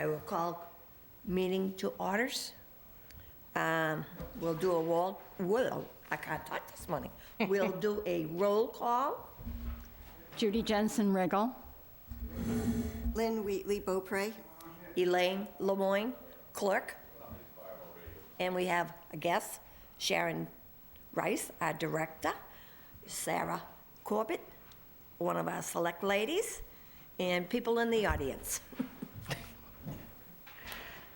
I will call meeting to orders. We'll do a I can't talk this morning. We'll do a roll call. Judy Jensen Riggle. Lynn Wheatley Beaupre. Elaine Lemoyne, clerk. And we have a guest, Sharon Rice, our director, Sarah Corbett, one of our select ladies, and people in the audience.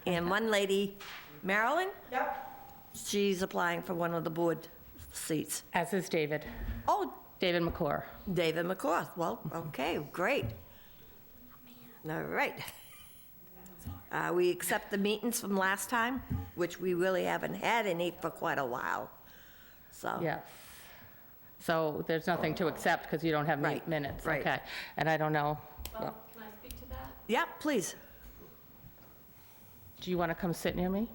And one lady, Marilyn? Yep. She's applying for one of the board seats. As is David. Oh, David McClure. David McCoy. Well, okay, great. All right. We accept the meetings from last time, which we really haven't had any for quite a while. So. Yes. So there's nothing to accept because you don't have Right, minutes. right. Okay. And I don't know, Well, can I speak to that? Yeah, please. do you want to come sit near me?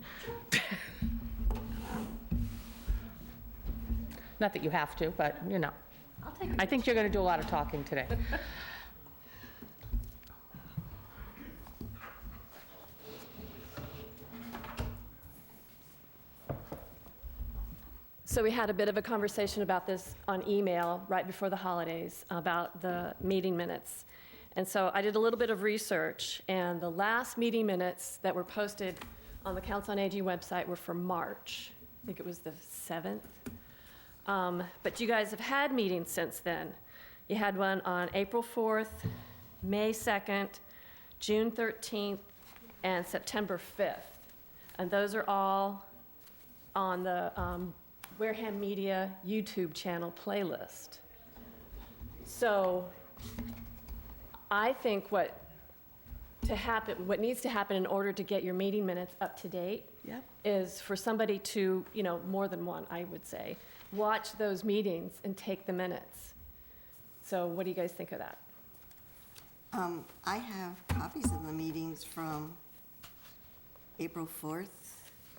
Not that you have to, but, you know. I'll take I think you're going to do a lot of talking today. So we had a bit of a conversation about this on email right before the holidays about the meeting minutes. And so I did a little bit of research, and the last meeting minutes that were posted on the Council on Aging website were for March. I think it was the 7th. But you guys have had meetings since then. You had one on April 4th, May 2nd, June 13th, and September 5th. And those are all on the Wareham Media YouTube channel playlist. So I think what needs to happen in order to get your meeting minutes up to date Yep. is for somebody to, more than one, I would say, watch those meetings and take the minutes. So what do you guys think of that? I have copies of the meetings from April 4th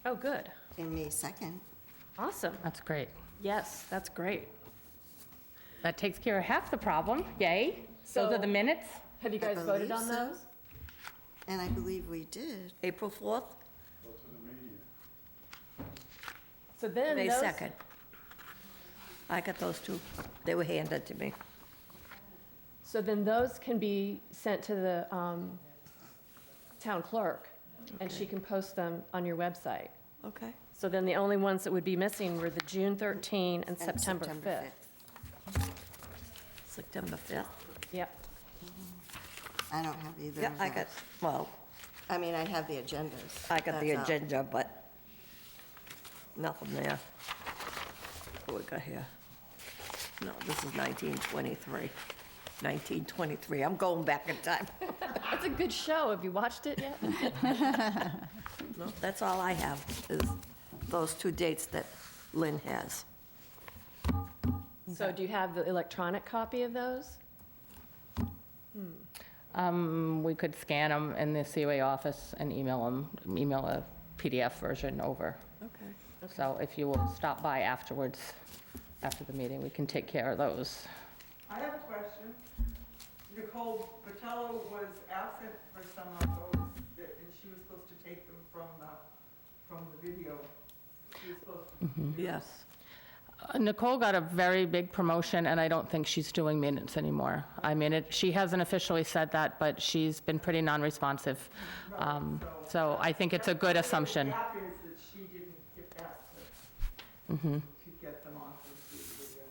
Oh, good. and May 2nd. Awesome. That's great. Yes, that's great. That takes care of half the problem. Yay. Those So- are the minutes? Have you I guys voted on believe so. those? And I believe we did. April 4th, So then May those- 2nd. I got those two. They were handed to me. So then those can be sent to the town clerk, and she can post them on your website. Okay. So then the only ones that would be missing were the June 13 and September 5th. September 5th. Yep. I don't have either Yeah, of I got, those. well, I mean, I have the agendas. I got the That's all. agenda, but nothing there. What we got here? No, this is 1923. 1923. I'm going back in time. That's a good show. Have you watched it yet? No, that's all I have, is those two dates that Lynn has. So do you have the electronic copy of those? We could scan them in the COA office and email a PDF version over. Okay. So if you will stop by afterwards, after the meeting, we can take care of those. I have a question. Nicole Patello was absent for some of those, and she was supposed to take them from the video. She was supposed to. Yes. Nicole got a very big promotion, and I don't think she's doing minutes anymore. I mean, she hasn't officially said that, but she's been pretty non-responsive. So I think it's a good assumption. The gap is that she didn't get back to get them off of the video.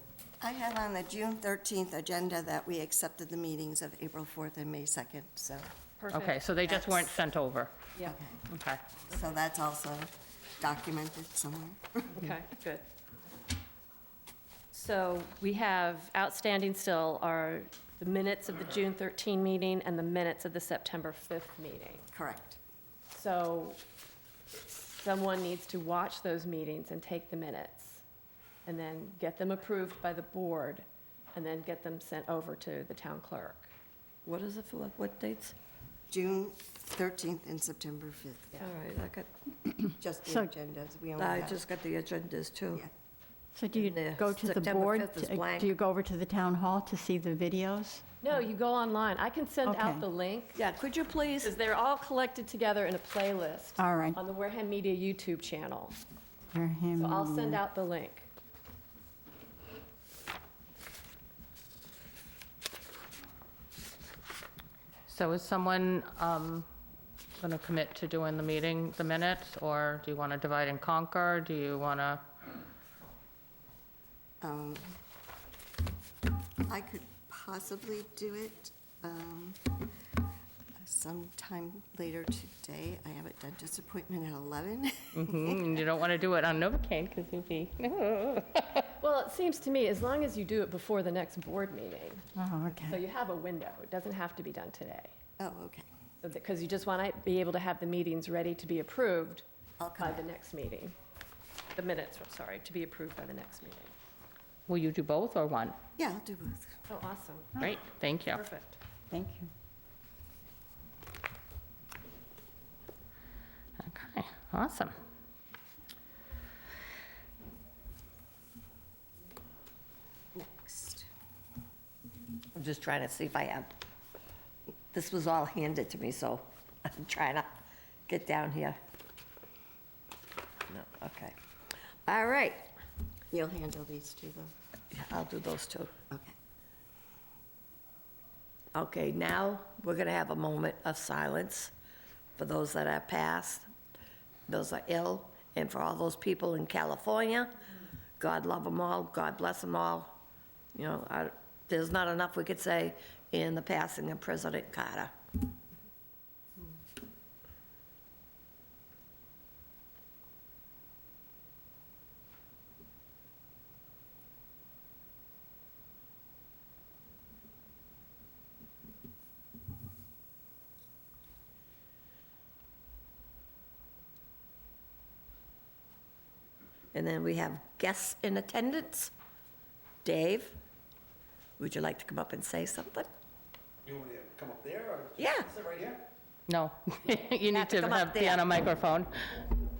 I have on the June 13th agenda that we accepted the meetings of April 4th and May 2nd, so, Perfect. Okay, so they just weren't sent over. Yeah, Okay. so that's also documented somewhere. okay, good. So we have outstanding still are the minutes of the June 13 meeting and the minutes of the September 5th meeting. Correct. So someone needs to watch those meetings and take the minutes, and then get them approved by the board, and then get them sent over to the town clerk. What is it for, what dates? June 13th and September 5th. All right, Just the So- agendas. We only I have, just got the agendas too. yeah. So do you And the go to the September board? 5th is blank. Do you go over to the town hall to see the videos? No, you go online. I can send Okay. out the link, Yeah, could you please? because they're all collected together in a playlist All right. on the Wareham Media YouTube channel. Wareham So I'll send Media. out the link. So is someone going to commit to doing the meeting, the minutes, or do you want to divide and conquer? Do you want to? I could possibly do it sometime later today. I have a dentist appointment at 11. You don't want to do it on Novocaine because you'd be. Well, it seems to me, as long as you do it before the next board meeting, Oh, so okay. you have a window. It doesn't have to be done today. Oh, okay. Because you just want to be able to have the meetings ready to be approved I'll come by back. the next meeting. The minutes, I'm sorry, to be approved by the next meeting. Will you do both or one? Yeah, I'll do both. Oh, awesome. Great, thank you. Perfect. Thank you. Okay, awesome. Next. I'm just trying to see if I have, this was all handed to me, so I'm trying to get down here. No, okay. All right, You'll handle these two, though? yeah, I'll do those two. Okay. Okay, now we're gonna have a moment of silence for those that are passed, those are ill, and for all those people in California. God love them all, God bless them all. You know, there's not enough we could say in the passing of President Carter. And then we have guests in attendance. Dave, would you like to come up and say something? You want me to come up there or? Yeah. Sit right here? No, you need to to come up be on there. a microphone.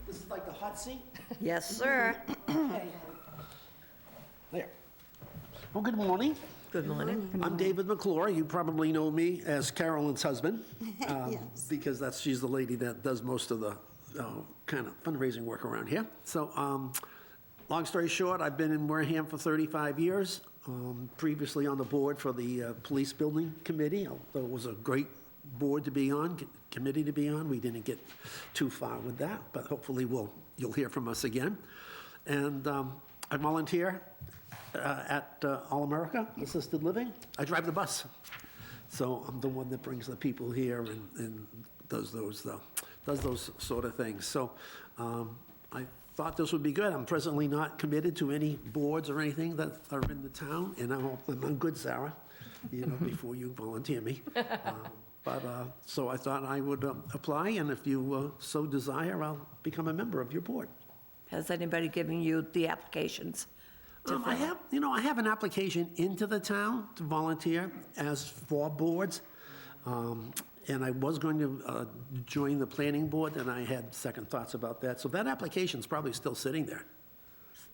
This is like the hot seat? Yes, sir. There. Well, good morning. Good morning. I'm David McClure. You probably know me as Carolyn's husband. Yes. Because she's the lady that does most of the kind of fundraising work around here. So, long story short, I've been in Wareham for 35 years. Previously on the board for the Police Building Committee, although it was a great board to be on, committee to be on. We didn't get too far with that, but hopefully you'll hear from us again. And I volunteer at All America Assisted Living. I drive the bus. So I'm the one that brings the people here and does those sort of things. So I thought this would be good. I'm presently not committed to any boards or anything that are in the town, and I'm good, Sarah, before you volunteer me. So I thought I would apply, and if you so desire, I'll become a member of your board. Has anybody given you the applications? I have an application into the town to volunteer as for boards. And I was going to join the planning board, and I had second thoughts about that. So that application's probably still sitting there.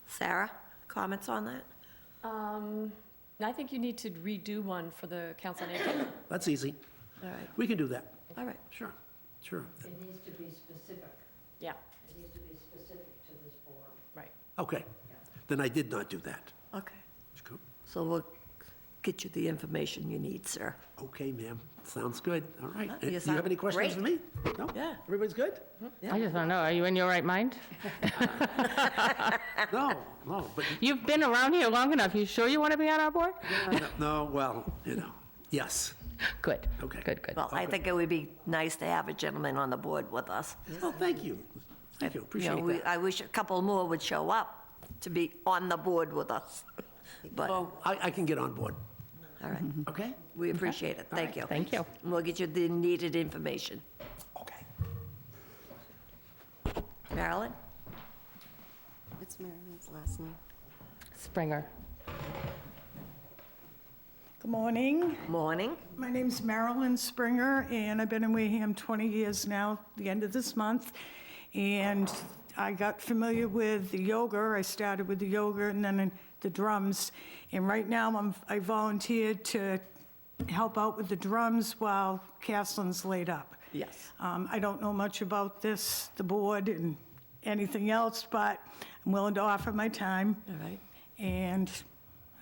Sarah, comments on that? I think you need to redo one for the Council on Aging. That's easy. All right, We can do that. all right. Sure. It needs to be specific. Yeah, It needs to be specific to this board. right. Okay. Then I did not do that. Okay, Cool. so we'll get you the information you need, sir. Okay, ma'am. Sounds good. All right. You Do you sound have any questions for me? No? Yeah. Everybody's good? I just want to know, are you in your right mind? No, but, You've been around here long enough. You sure you want to be on our board? no, well, yes. Good. Okay. Good. Well, I think it would be nice to have a gentleman on the board with us. Oh, thank you. Thank you. Appreciate that. I wish a couple more would show up to be on the board with us. But, all Well, I can get on board. right, Okay? we appreciate it. Thank you. Thank you. And we'll get you the needed information. Okay. Marilyn? What's Marilyn's last name? Springer. Good morning. Morning. My name's Marilyn Springer, and I've been in Wareham 20 years now, the end of this month. And I got familiar with the yoga. I started with the yoga and then the drums. And right now, I volunteered to help out with the drums while Catherine's laid up. Yes. I don't know much about this, the board, and anything else, but I'm willing to offer my time. All right. And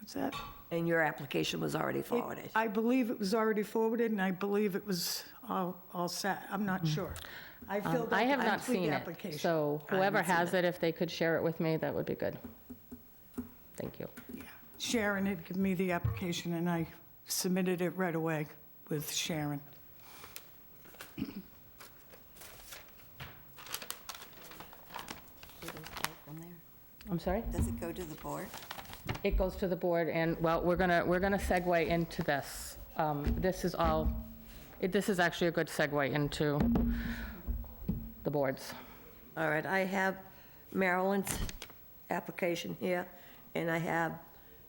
that's it. And your application was already forwarded? I believe it was already forwarded, and I believe it was all set. I'm not sure. I filled out I the have not complete seen it, application. so I whoever haven't seen has it, if they could share it with me, that would be good. Thank you. Sharon had given me the application, and I submitted it right away with Sharon. I'm sorry? Does it go to the board? It goes to the board, and, well, we're gonna segue into this. This is all, this is actually a good segue into the boards. All right, I have Marilyn's application here, and I have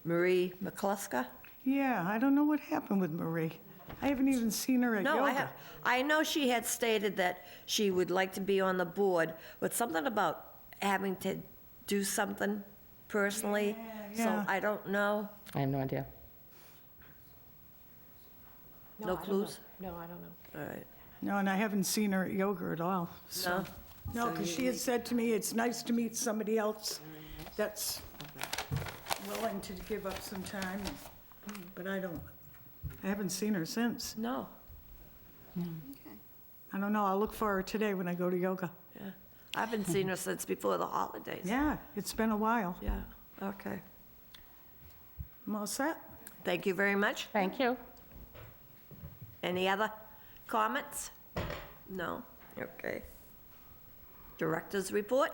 Marie McClusker. Yeah, I don't know what happened with Marie. I haven't even seen her at yoga. No, I know she had stated that she would like to be on the board, but something about having to do something personally, so Yeah. I don't know. I have no idea. No I don't know. clues? No, I don't know. All right. No, and I haven't seen her at yoga at all, so. No? No, because she had said to me, it's nice to meet somebody else that's willing to give up some time, but I haven't seen her since. No, I don't know, I'll look for her today when I go to yoga. yeah. I haven't seen her since before the holidays. Yeah, it's been a while. Yeah, okay. I'm all set? Thank you very much. Thank you. Any other comments? No? Okay. Director's report?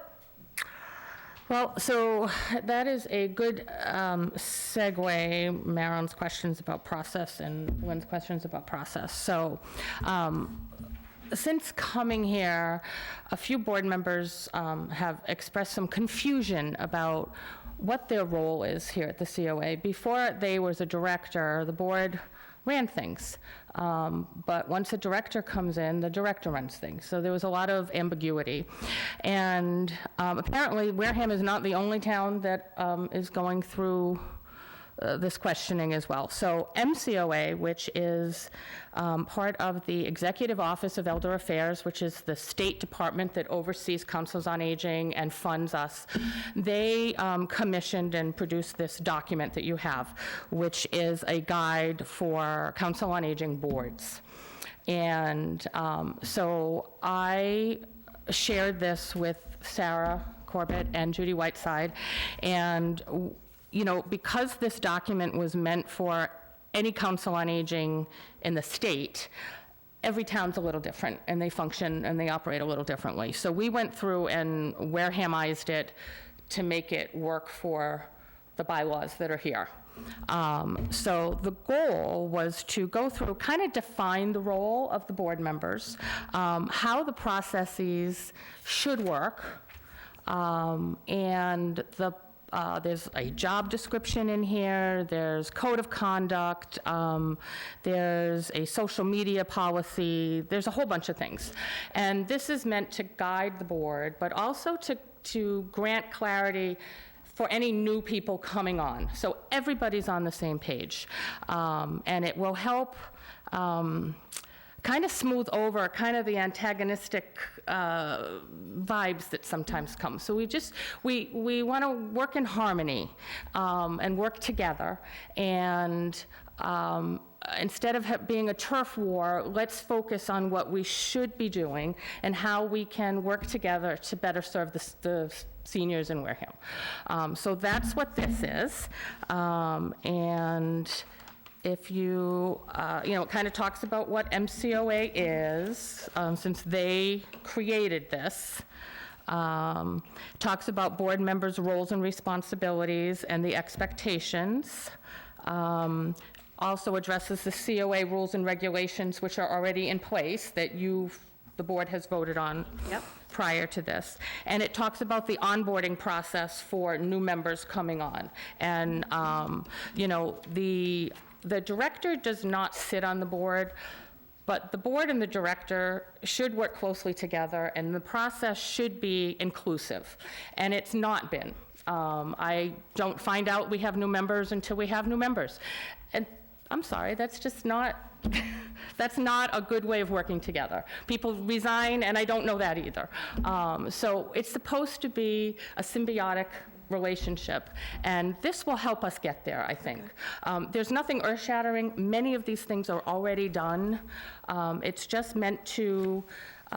Well, so that is a good segue, Marilyn's questions about process and Lynn's questions about process. So since coming here, a few board members have expressed some confusion about what their role is here at the COA. Before they was a director, the board ran things. But once a director comes in, the director runs things. So there was a lot of ambiguity. And apparently, Wareham is not the only town that is going through this questioning as well. So MCOA, which is part of the Executive Office of Elder Affairs, which is the state department that oversees councils on aging and funds us, they commissioned and produced this document that you have, which is a guide for council on aging boards. And so I shared this with Sarah Corbett and Judy Whiteside, and you know, because this document was meant for any council on aging in the state, every town's a little different, and they function and they operate a little differently. So we went through and Warehamized it to make it work for the bylaws that are here. So the goal was to go through, kind of define the role of the board members, how the processes should work, and there's a job description in here, there's code of conduct, there's a social media policy, there's a whole bunch of things. And this is meant to guide the board, but also to grant clarity for any new people coming on. So everybody's on the same page. And it will help kind of smooth over kind of the antagonistic vibes that sometimes come. So we want to work in harmony and work together. And instead of being a turf war, let's focus on what we should be doing and how we can work together to better serve the seniors in Wareham. So that's what this is. And if you, it kind of talks about what MCOA is, since they created this. Talks about board members' roles and responsibilities and the expectations. Also addresses the COA rules and regulations, which are already in place that the board has voted on prior to this. And it talks about the onboarding process for new members coming on. And, the director does not sit on the board. But the board and the director should work closely together, and the process should be inclusive, and it's not been. I don't find out we have new members until we have new members. And I'm sorry, that's just not, that's not a good way of working together. People resign, and I don't know that either. So it's supposed to be a symbiotic relationship, and this will help us get there, I think. There's nothing earth-shattering. Many of these things are already done. It's just meant to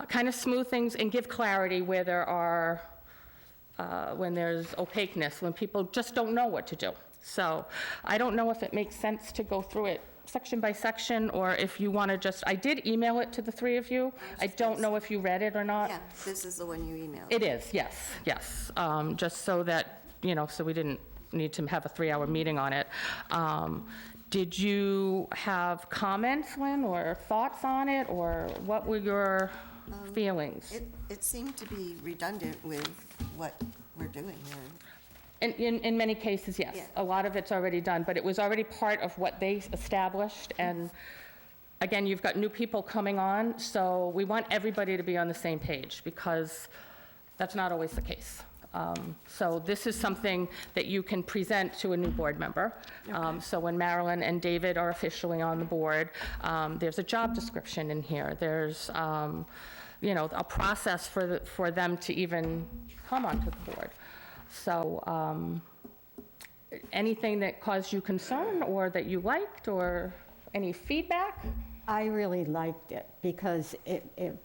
kind of smooth things and give clarity where there are, when there's opaqueness, when people just don't know what to do. So I don't know if it makes sense to go through it section by section, or if you want to just, I did email it to the three of you. I don't know if you read it or not. Yeah, this is the one you emailed. It is, yes, yes. Just so that, you know, so we didn't need to have a 3-hour meeting on it. Did you have comments, Lynn, or thoughts on it, or what were your feelings? It seemed to be redundant with what we're doing here. In many cases, yes. Yeah. A lot of it's already done, but it was already part of what they established, and again, you've got new people coming on, so we want everybody to be on the same page, because that's not always the case. So this is something that you can present to a new board member. So when Marilyn and David are officially on the board, there's a job description in here. There's, you know, a process for them to even come onto the board. So anything that caused you concern or that you liked, or any feedback? I really liked it because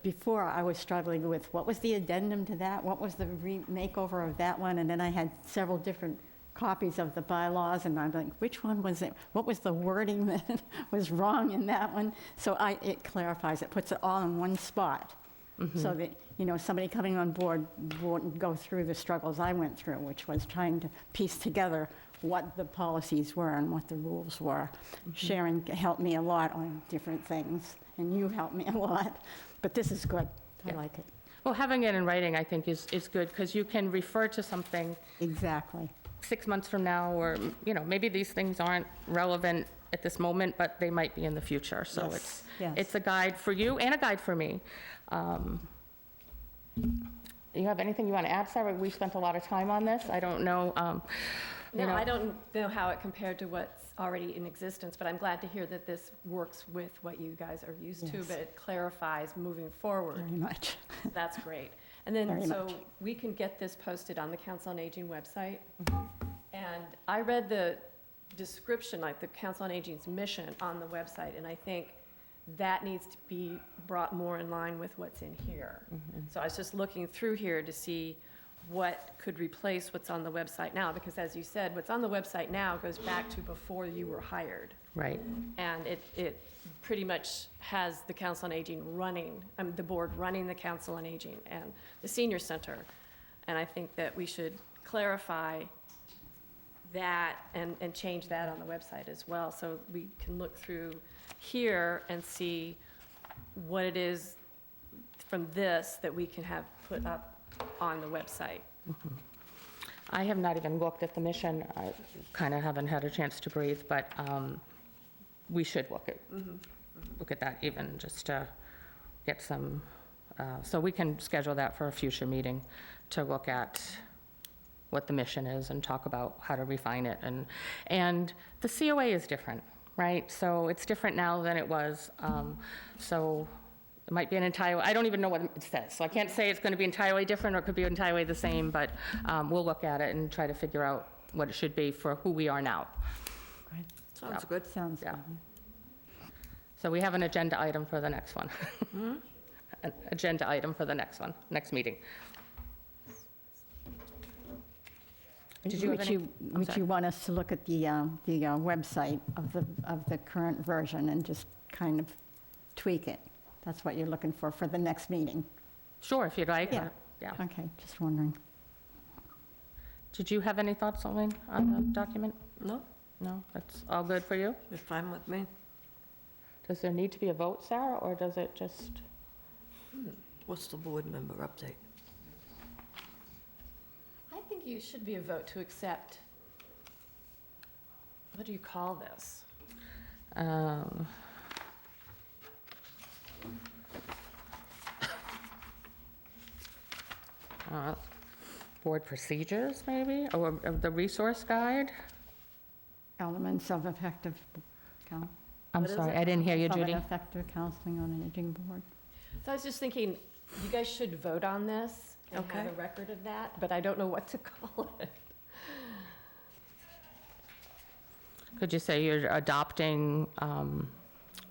before I was struggling with what was the addendum to that, what was the makeover of that one, and then I had several different copies of the bylaws, and I'm like, which one was it? What was the wording that was wrong in that one? So it clarifies, it puts it all in one spot, so that, you know, somebody coming on board won't go through the struggles I went through, which was trying to piece together what the policies were and what the rules were. Sharon helped me a lot on different things, and you helped me a lot, but this is good. I like it. Well, having it in writing, I think, is good, because you can refer to something Exactly. 6 months from now, or, you know, maybe these things aren't relevant at this moment, but they might be in the future. So Yes, yes. it's a guide for you and a guide for me. You have anything you want to add, Sarah? We spent a lot of time on this. I don't know, you No, know. I don't know how it compared to what's already in existence, but I'm glad to hear that this works with what you guys are used to, Yes. but it clarifies moving forward. Very much. That's great. And then, Very so much. we can get this posted on the Council on Aging website. Mm-hmm. And I read the description, like the Council on Aging's mission on the website, and I think that needs to be brought more in line with what's in here. Mm-hmm. So I was just looking through here to see what could replace what's on the website now, because as you said, what's on the website now goes back to before you were hired. Right. And it pretty much has the Council on Aging running, the board running the Council on Aging and the Senior Center. And I think that we should clarify that and change that on the website as well, so we can look through here and see what it is from this that we can have put up on the website. I have not even looked at the mission. I kind of haven't had a chance to breathe, but we should look at that even, just to get some, so we can schedule that for a future meeting to look at what the mission is and talk about how to refine it. And the COA is different, right? So it's different now than it was. So it might be an entire, I don't even know what it says. So I can't say it's going to be entirely different, or it could be entirely the same, but we'll look at it and try to figure out what it should be for who we are now. Sounds good. Sounds Yeah. good. So we have an agenda item for the next one. An agenda item for the next one, next meeting. Did you have any- I'm Would sorry. you want us to look at the website of the current version and just kind of tweak it? That's what you're looking for the next meeting? Sure, if you'd like. Yeah. Yeah. Okay, just wondering. Did you have any thoughts, Elaine, on the document? No, No, that's all good for you? it's fine with me. Does there need to be a vote, Sarah, or does it just? What's the board member update? I think you should be a vote to accept, what do you call this? Board procedures, maybe, or the resource guide? Elements of effective, I'm sorry, I didn't hear you, of an Judy. effective counseling on an aging board. So I was just thinking, you guys should vote on this and have Okay. a record of that, but I don't know what to call it. Could you say you're adopting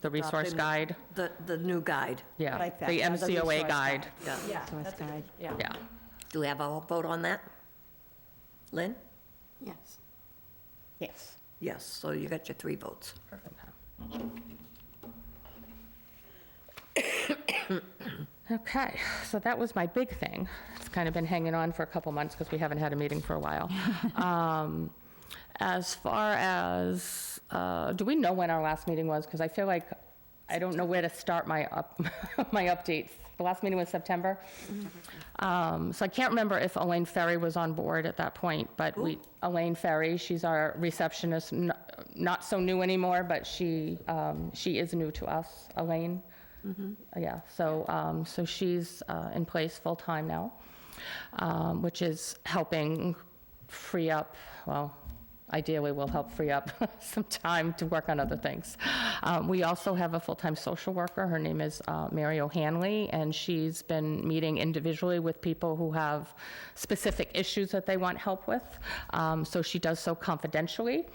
the resource Adopting guide? The new guide. Yeah, Like that, the yeah, the MCOA resource guide. Yeah. Yeah, Resource that's a good- guide. yeah. Yeah. Do we have a vote on that? Lynn? Yes. Yes. Yes, so you got your 3 votes. Okay, so that was my big thing. It's kind of been hanging on for a couple months because we haven't had a meeting for a while. As far as, do we know when our last meeting was? Because I feel like I don't know where to start my my updates. The last meeting was September. So I can't remember if Elaine Ferry was on board at that point, but Elaine Ferry, she's our receptionist, not so new anymore, but she is new to us, Elaine. Yeah, so she's in place full-time now, which is helping free up, well, ideally will help free up some time to work on other things. We also have a full-time social worker. Her name is Mary O'Hanley, and she's been meeting individually with people who have specific issues that they want help with. So she does so confidentially.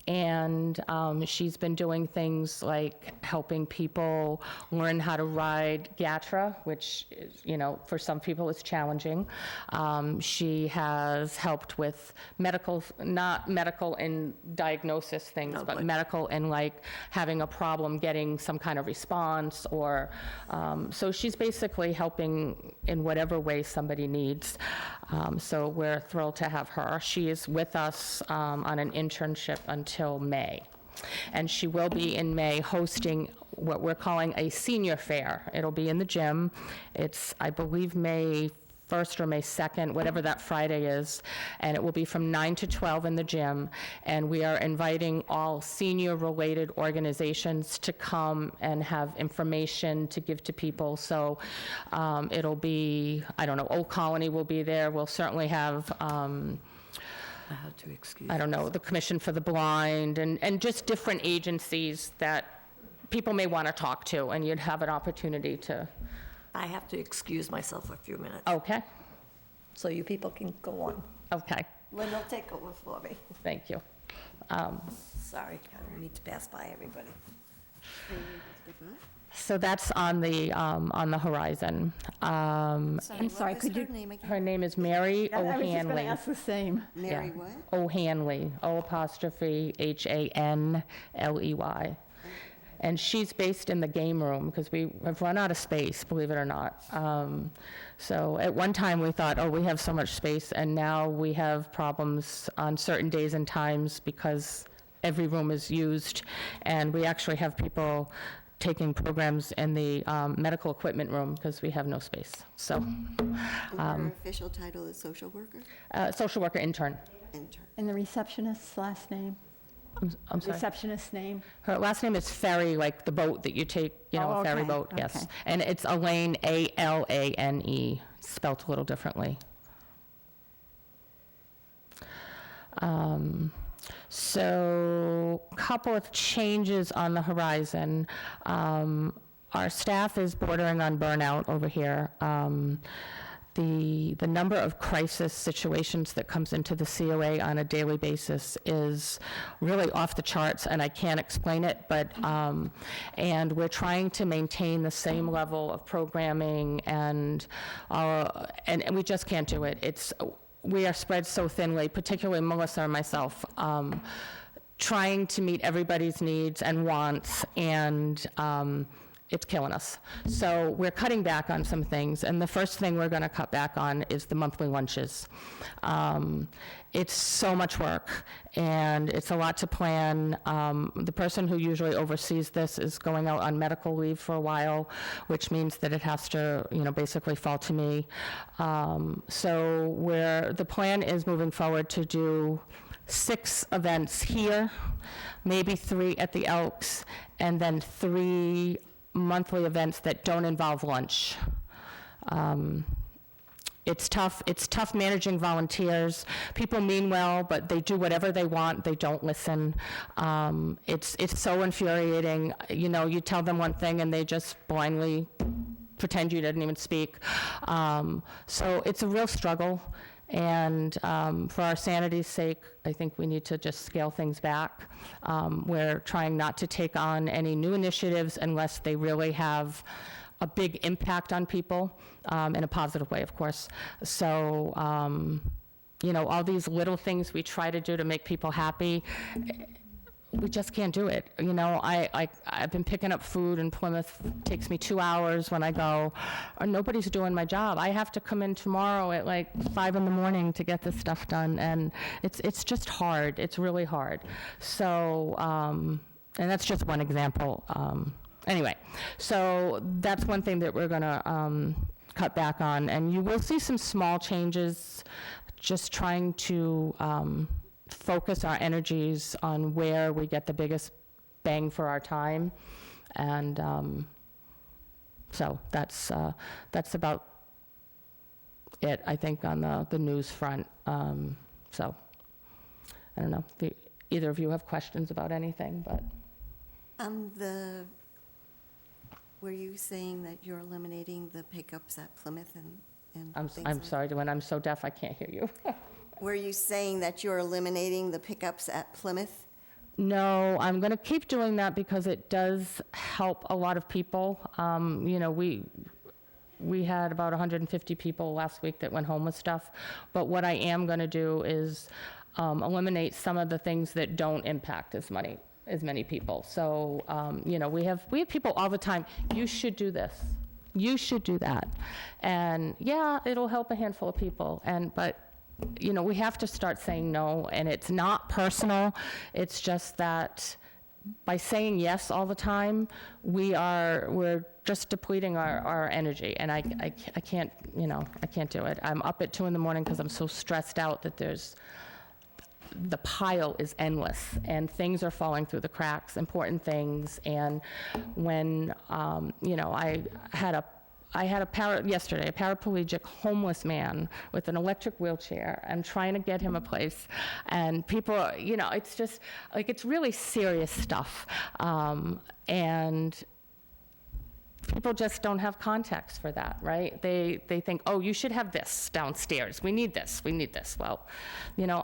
And she's been doing things like helping people learn how to ride GATRA, which, for some people is challenging. She has helped with medical, not medical in diagnosis things, but medical in like having a problem getting some kind of response, or, so she's basically helping in whatever way somebody needs. So we're thrilled to have her. She is with us on an internship until May. And she will be in May hosting what we're calling a senior fair. It'll be in the gym. It's, I believe, May 1st or May 2nd, whatever that Friday is, and it will be from 9 to 12 in the gym. And we are inviting all senior-related organizations to come and have information to give to people. So it'll be, I don't know, Old Colony will be there. We'll certainly have, I had to excuse. I don't know, the Commission for the Blind, and just different agencies that people may want to talk to, and you'd have an opportunity to, I have to excuse myself for a few minutes, okay, so you people can go on. okay, Lynn will take over for me. thank you. Sorry, I don't need to pass by everybody. So that's on the horizon. I'm sorry, What was could her you- name again? Her name is Mary I was just going to O'Hanley. ask the same. Mary Yeah. what? O'Hanley, O''Hanley. And she's based in the game room, because we have run out of space, believe it or not. So at one time, we thought, oh, we have so much space, and now we have problems on certain days and times because every room is used, and we actually have people taking programs in the medical equipment room because we have no space. So, And her official title is social worker? social worker intern. Intern. And the receptionist's last name? I'm sorry. Receptionist's name? Her last name is Ferry, like the boat that you take, Oh, a ferry okay, boat, yes. okay. And it's Elaine, Alane, spelt a little differently. So, couple of changes on the horizon. Our staff is bordering on burnout over here. The number of crisis situations that comes into the COA on a daily basis is really off the charts, and I can't explain it, but, and we're trying to maintain the same level of programming, and we just can't do it. We are spread so thinly, particularly Melissa and myself, trying to meet everybody's needs and wants, and it's killing us. So we're cutting back on some things, and the first thing we're going to cut back on is the monthly lunches. It's so much work, and it's a lot to plan. The person who usually oversees this is going out on medical leave for a while, which means that it has to, basically fall to me. So the plan is moving forward to do 6 events here, maybe 3 at the Elks, and then 3 monthly events that don't involve lunch. it's tough. It's tough managing volunteers. People mean well, but they do whatever they want. They don't listen. It's so infuriating. You know, you tell them one thing and they just blindly pretend you didn't even speak. So it's a real struggle. And for our sanity's sake, I think we need to just scale things back. We're trying not to take on any new initiatives unless they really have a big impact on people, in a positive way, of course. So, you know, all these little things we try to do to make people happy, we just can't do it. You know, I've been picking up food in Plymouth. It takes me 2 hours when I go, or nobody's doing my job. I have to come in tomorrow at like 5 in the morning to get this stuff done, and it's just hard. It's really hard. So, and that's just one example. Anyway, so that's one thing that we're gonna cut back on, and you will see some small changes, just trying to focus our energies on where we get the biggest bang for our time, and so that's about it, I think, on the news front. So I don't know if either of you have questions about anything, but. Were you saying that you're eliminating the pickups at Plymouth and things I'm like- sorry, when I'm so deaf, I can't hear you. Were you saying that you're eliminating the pickups at Plymouth? No, I'm going to keep doing that because it does help a lot of people. You know, we had about 150 people last week that went home with stuff, but what I am going to do is eliminate some of the things that don't impact as many people. So, you know, we have people all the time, you should do this, you should do that. And yeah, it'll help a handful of people, but you know, we have to start saying no, and it's not personal. It's just that by saying yes all the time, we're just depleting our energy, and I can't, you know, I can't do it. I'm up at 2 in the morning because I'm so stressed out that the pile is endless, and things are falling through the cracks, important things. And when, you know, I had a yesterday, a paraplegic homeless man with an electric wheelchair, and trying to get him a place. And people, you know, it's just, like, it's really serious stuff. And people just don't have context for that, right? They think, oh, you should have this downstairs. We need this. Well, you know,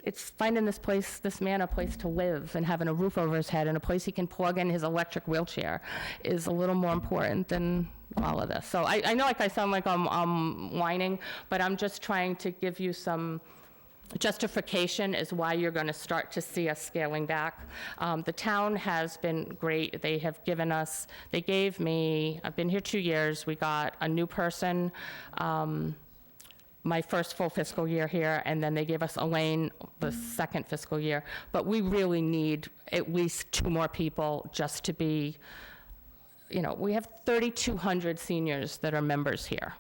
it's finding this man a place to live and having a roof over his head and a place he can plug in his electric wheelchair is a little more important than all of this. So I know, like, I sound like I'm whining, but I'm just trying to give you some justification as why you're going to start to see us scaling back. The town has been great. They gave me, I've been here 2 years, we got a new person, my first full fiscal year here, and then they gave us Elaine the second fiscal year. But we really need at least 2 more people just to be, you know, we have 3,200 seniors that are members here.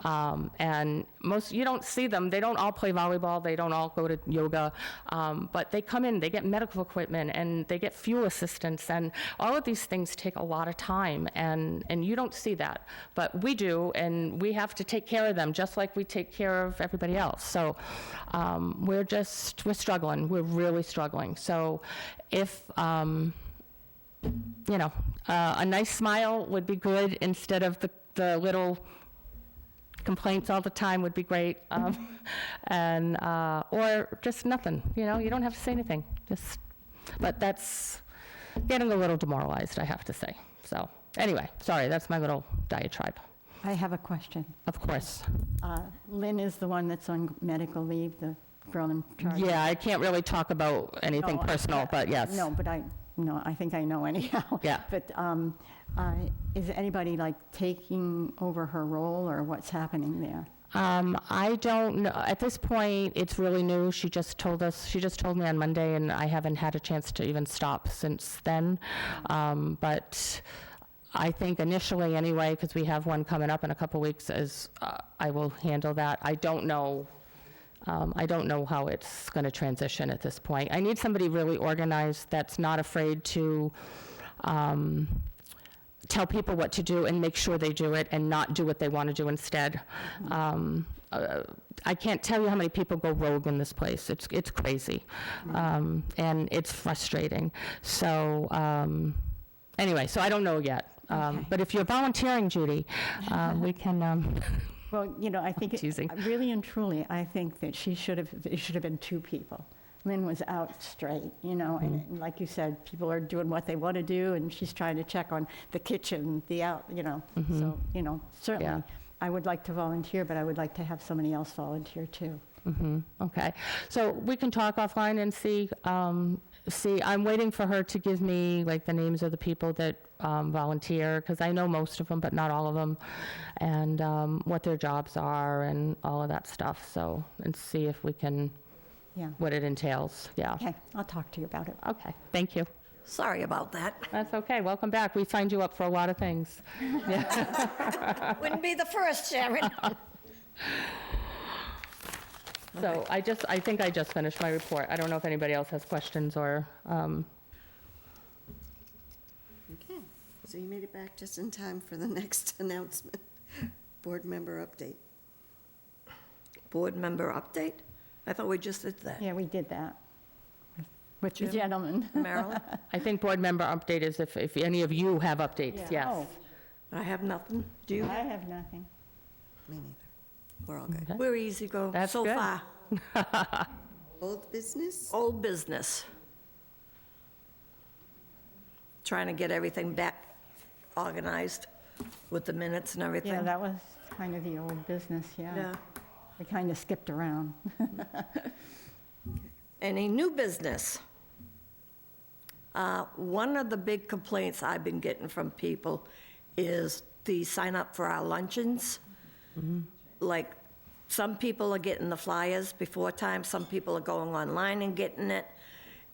And you don't see them, they don't all play volleyball, they don't all go to yoga, but they come in, they get medical equipment, and they get fuel assistance, and all of these things take a lot of time, and you don't see that. But we do, and we have to take care of them just like we take care of everybody else. So we're struggling, we're really struggling. So if, you know, a nice smile would be good instead of the little complaints all the time would be great, and or just nothing. You know, you don't have to say anything. But that's getting a little demoralized, I have to say. So anyway, sorry, that's my little diatribe. I have a question. Of course. Lynn is the one that's on medical leave, the girl in charge. Yeah, I can't really talk about anything No, personal, but yes. No, but I think I know anyhow. Yeah. But is anybody like taking over her role, or what's happening there? I don't know. At this point, it's really new. She just told me on Monday, and I haven't had a chance to even stop since then. But I think initially anyway, because we have one coming up in a couple weeks, I will handle that. I don't know how it's going to transition at this point. I need somebody really organized that's not afraid to tell people what to do and make sure they do it and not do what they want to do instead. I can't tell you how many people go rogue in this place. It's crazy, and it's frustrating. So anyway, so I don't know yet. But if you're volunteering, Judy, we can. Well, you know, I think, Teasing. really and truly, I think that it should have been 2 people. Lynn was out straight, you know, and like you said, people are doing what they want to do, and she's trying to check on the kitchen, the out, you know. So, you know, certainly, Yeah. I would like to volunteer, but I would like to have somebody else volunteer too. Okay, so we can talk offline and see, I'm waiting for her to give me like the names of the people that volunteer, because I know most of them, but not all of them, and what their jobs are and all of that stuff, so, and see if we can, Yeah. what it entails, yeah. Okay, I'll talk to you about it. Okay, thank you. Sorry about that. That's okay, welcome back. We signed you up for a lot of things. Wouldn't be the first, Sharon. So I think I just finished my report. I don't know if anybody else has questions or, Okay, so you made it back just in time for the next announcement. Board member update. Board member update? I thought we just did that. Yeah, we did that with the gentleman. Marilyn? I think board member update is if any of you have updates, yes. Oh, I have nothing. Do you? I have nothing. Me neither. We're all good. Okay. We're easy go That's so good. far. Old business? Old business. Trying to get everything back organized with the minutes and everything. Yeah, that was kind of the old business, Yeah. yeah. We kind of skipped around. Any new business? One of the big complaints I've been getting from people is the sign up for our luncheons. Like, some people are getting the flyers before time, some people are going online and getting it,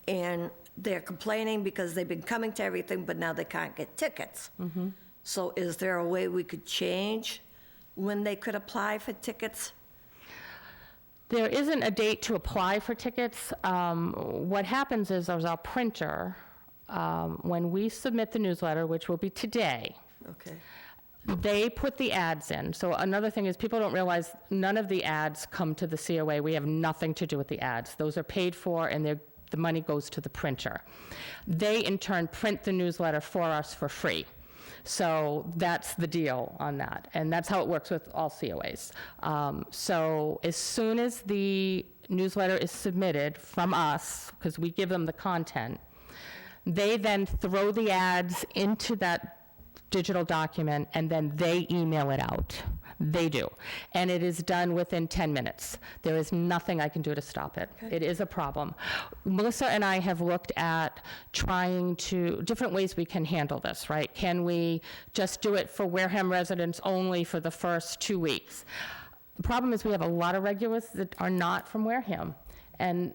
and they're complaining because they've been coming to everything, but now they can't get tickets. So is there a way we could change when they could apply for tickets? There isn't a date to apply for tickets. What happens is there's our printer, when we submit the newsletter, which will be today, Okay. they put the ads in. So another thing is people don't realize none of the ads come to the COA. We have nothing to do with the ads. Those are paid for and the money goes to the printer. They in turn print the newsletter for us for free. So that's the deal on that. And that's how it works with all COAs. So as soon as the newsletter is submitted from us, because we give them the content, they then throw the ads into that digital document, and then they email it out. They do. And it is done within 10 minutes. There is nothing I can do to stop it. It is a problem. Melissa and I have looked at trying to, different ways we can handle this, right? Can we just do it for Wareham residents only for the first 2 weeks? The problem is we have a lot of regulars that are not from Wareham. And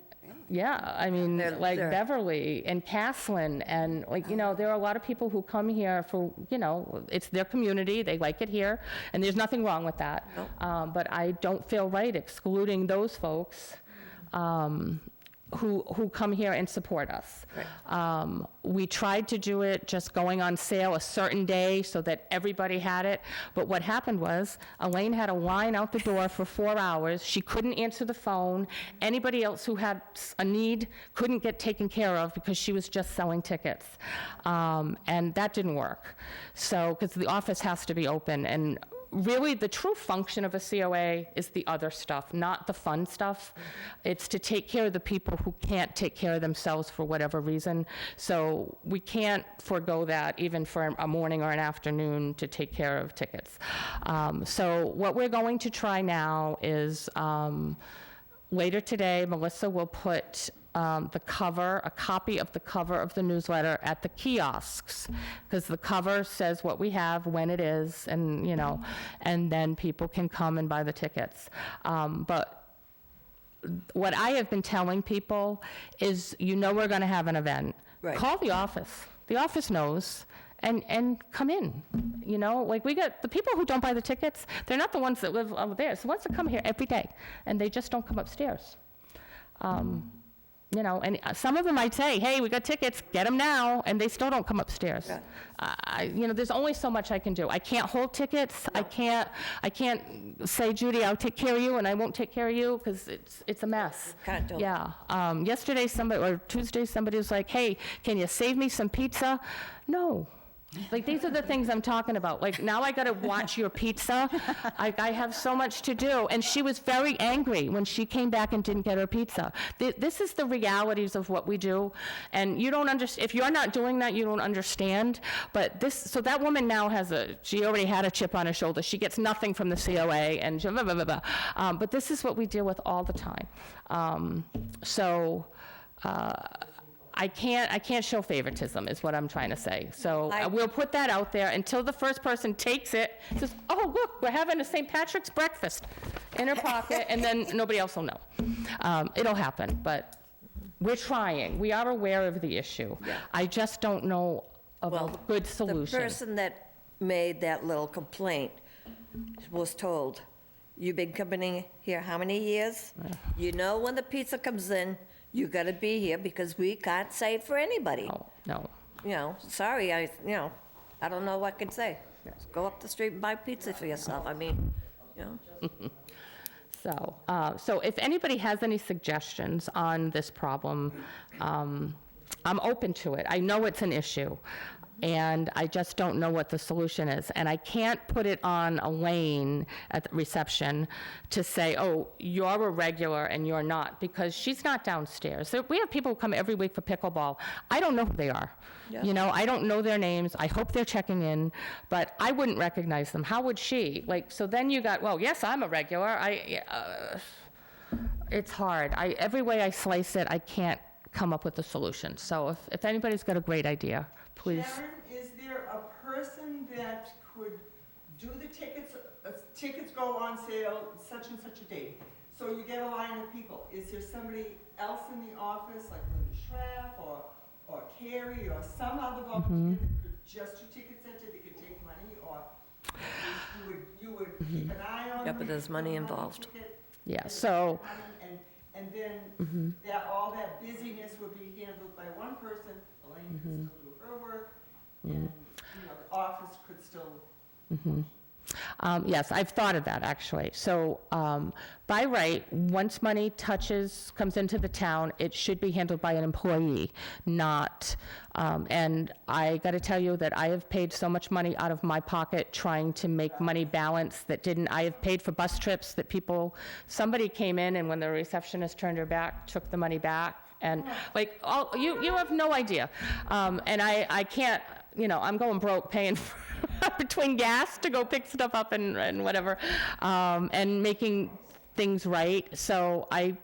yeah, I mean, They're- like they're- Beverly and Caslin, and like, you know, there are a lot of people who come here for, you know, it's their community, they like it here, and there's nothing wrong with that. But I don't feel right excluding those folks who come here and support us. We tried to do it just going on sale a certain day so that everybody had it, but what happened was Elaine had a line out the door for 4 hours. She couldn't answer the phone. Anybody else who had a need couldn't get taken care of because she was just selling tickets. And that didn't work. So, because the office has to be open, and really, the true function of a COA is the other stuff, not the fun stuff. It's to take care of the people who can't take care of themselves for whatever reason. So we can't forego that even for a morning or an afternoon to take care of tickets. So what we're going to try now is later today, Melissa will put the cover, a copy of the cover of the newsletter at the kiosks, because the cover says what we have, when it is, and, you know, and then people can come and buy the tickets. But what I have been telling people is, you know, we're going to have an event. Right. Call the office. The office knows. And come in, you know, like we get, the people who don't buy the tickets, they're not the ones that live over there, it's the ones that come here every day, and they just don't come upstairs. you know, and some of them I'd say, hey, we got tickets, get them now, and they still don't come upstairs. Yeah. You know, there's only so much I can do. I can't hold tickets. I can't say, Judy, I'll take care of you, and I won't take care of you, because it's a mess. Can't do it. Yeah. Yesterday, or Tuesday, somebody was like, hey, can you save me some pizza? No. Like, these are the things I'm talking about. Like, now I gotta watch your pizza. I have so much to do. And she was very angry when she came back and didn't get her pizza. This is the realities of what we do. And you don't understand, if you're not doing that, you don't understand. But so that woman now she already had a chip on her shoulder. She gets nothing from the COA and blah, blah, blah, blah. But this is what we deal with all the time. I can't show favoritism, is what I'm trying to say. So we'll put that out there until the first person takes it, says, oh, look, we're having a St. Patrick's breakfast in her pocket, and then nobody else will know. It'll happen, but we're trying. We are aware of the issue. I just don't know of a good solution. The person that made that little complaint was told, you've been coming here how many years? You know when the pizza comes in, you gotta be here because we can't say it for anybody. No. You know, sorry, I don't know what I can say. Just go up the street and buy pizza for yourself. I mean, you know. So if anybody has any suggestions on this problem, I'm open to it. I know it's an issue, and I just don't know what the solution is. And I can't put it on Elaine at the reception to say, oh, you're a regular and you're not, because she's not downstairs. We have people who come every week for pickleball. I don't know who they are. Yeah. You know, I don't know their names. I hope they're checking in, but I wouldn't recognize them. How would she? Like, so then you got, well, yes, I'm a regular. It's hard. Every way I slice it, I can't come up with a solution. So if anybody's got a great idea, please. Sharon, is there a person that could do the tickets? Tickets go on sale such and such a date. So you get a line of people. Is there somebody else in the office, like Linda Schraff or Carrie or some other volunteer that could just do ticket center, that could take money, or you would keep an eye on them? Yeah, but there's money put them on the involved. ticket, Yeah, and so, And then all that busyness would be handled by one person. Elaine could still do her work, and, you know, the office could still function. yes, I've thought of that, actually. So by right, once money comes into the town, it should be handled by an employee, not, and I got to tell you that I have paid so much money out of my pocket trying to make money balance that didn't. I have paid for bus trips that somebody came in, and when the receptionist turned her back, took the money back, and like, you have no idea. And I can't, you know, I'm going broke paying for between gas to go pick stuff up and whatever, and making things right. So I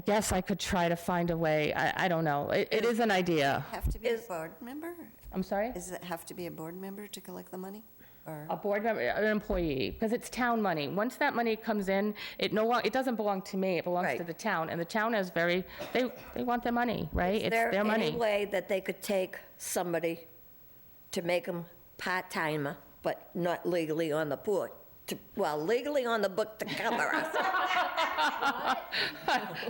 guess I could try to find a way. I don't know. It is an idea. Have to be a board member? I'm sorry? Does it have to be a board member to collect the money? Or A board member, an employee, because it's town money. Once that money comes in, it doesn't belong to me, it belongs Right. to the town, and the town has they want their money, right? It's their Is there money. any way that they could take somebody to make them part-timer, but not legally on the book? Legally on the book to cover us.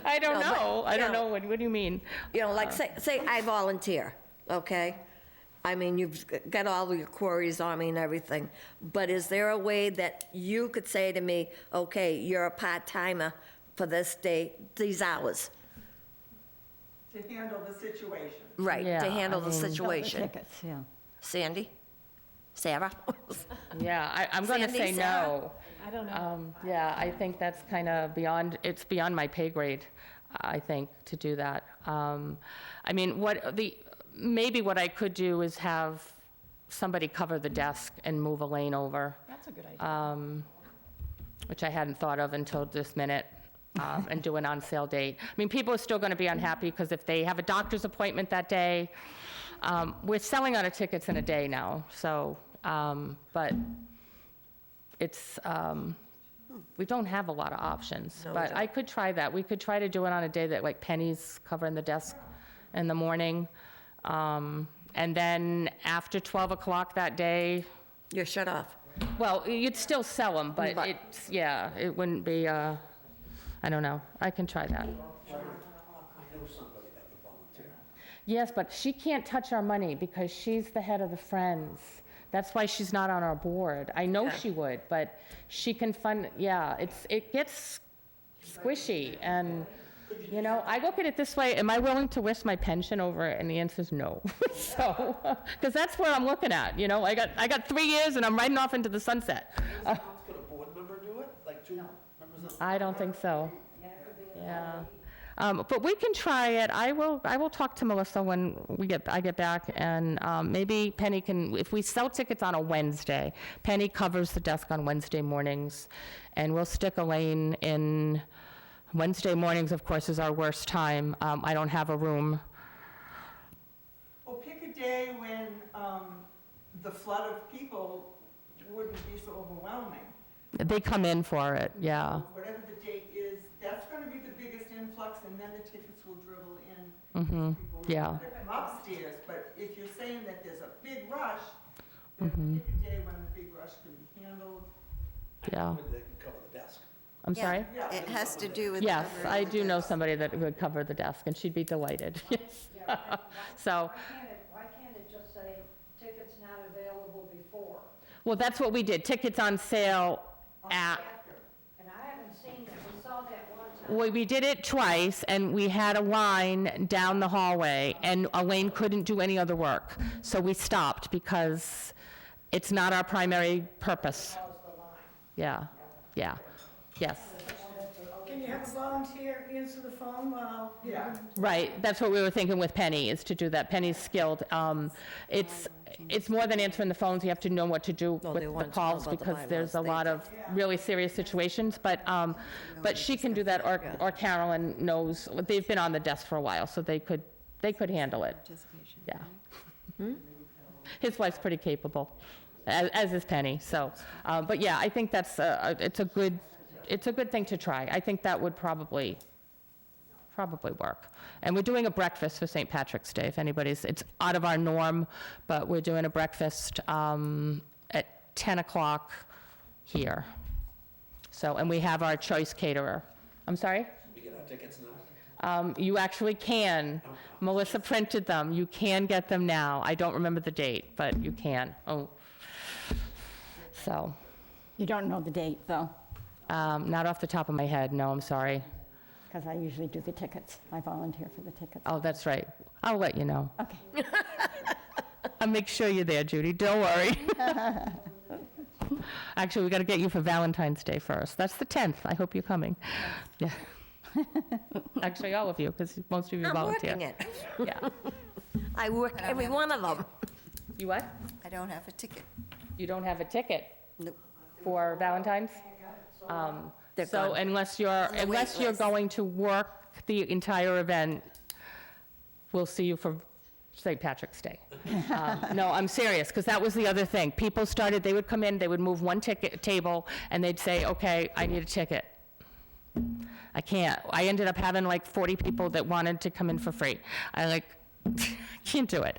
I don't No, but, know. I don't you know, know. What do you mean? You know, like, say I volunteer, okay? I mean, you've got all your queries on me and everything, but is there a way that you could say to me, okay, you're a part-timer for this day, these hours? To handle the situation. Right, Yeah, to handle I the mean- situation. Tickets, yeah. Sandy? Sarah? Yeah, I'm going to Sandy, say Sarah? no. I don't know. Yeah, I think that's kind of beyond my pay grade, I think, to do that. I mean, maybe what I could do is have somebody cover the desk and move Elaine over, That's a good idea. which I hadn't thought of until this minute, and do an on-sale date. I mean, people are still going to be unhappy because if they have a doctor's appointment that day, we're selling out of tickets in a day now, so, but it's, we don't have a lot of options. No, we But don't. I could try that. We could try to do it on a day that, like, Penny's covering the desk in the morning. And then after 12 o'clock that day, You're shut off. well, you'd still sell them, but But- it wouldn't be, I don't know. I can try that. Yes, but she can't touch our money because she's the head of the Friends. That's why she's not on our board. I know she would, but she can fund, yeah, it gets squishy, and, you know, I look at it this way, am I willing to risk my pension over it? And the answer is no. So, because that's where I'm looking at, you know, I got 3 years and I'm riding off into the sunset. Could a board member do it? Like two members of? I don't think so. Yeah. But we can try it. I will talk to Melissa when I get back, and maybe Penny can, if we sell tickets on a Wednesday, Penny covers the desk on Wednesday mornings, and we'll stick Elaine in. Wednesday mornings, of course, is our worst time. I don't have a room. Well, pick a day when the flood of people wouldn't be so overwhelming. They come in for it, yeah. Whatever the date is, that's going to be the biggest influx, and then the tickets will dribble in. People yeah. will come upstairs, but if you're saying that there's a big rush, then Mm-hmm. pick a day when the big rush can be handled. Yeah. They can cover the desk. I'm sorry? It has to do with. Yes, covering I the do know desk. somebody that would cover the desk, and she'd be delighted. Yes. So, Why can't it just say tickets not available before? well, that's what we did. Tickets on sale at, And I haven't seen that. We saw that one time. we did it twice, and we had a line down the hallway, and Elaine couldn't do any other work. So we stopped because it's not our primary purpose. Yeah, yeah, yes. Can you have a volunteer answer the phone while? Yeah. Right, that's what we were thinking with Penny, is to do that. Penny's skilled. It's more than answering the phones, you have to know what to do No, with they the want to know calls, about the because there's a bylaws. lot of really serious situations, but she can do that, or Carolyn knows, they've been on the desk for a while, so they could handle it, Participation. yeah. His wife's pretty capable, as is Penny, so, but yeah, I think that's, it's a good thing to try. I think that would probably work. And we're doing a breakfast for St. Patrick's Day, if anybody's, it's out of our norm, but we're doing a breakfast at 10 o'clock here. So, and we have our choice caterer. I'm sorry? We get our tickets now? You actually can. Melissa printed them. You can get them now. I don't remember the date, but you can. Oh. So, You don't know the date, though, not off the top of my head, no, I'm sorry. because I usually do the tickets. I volunteer for the tickets. Oh, that's right. I'll let you know. Okay. I'll make sure you're there, Judy, don't worry. Actually, we got to get you for Valentine's Day first. That's the 10th. I hope you're coming. Yeah. Actually, all of you, because most of you I'm volunteer. working it. Yeah. I work every one of them. You what? I don't have a ticket. You don't have a ticket Nope. for Valentine's? They're So gone. unless you're the wait list. going to work the entire event, we'll see you for St. Patrick's Day. No, I'm serious, because that was the other thing. People started, they would come in, they would move one table, and they'd say, okay, I need a ticket. I can't. I ended up having like 40 people that wanted to come in for free. I can't do it.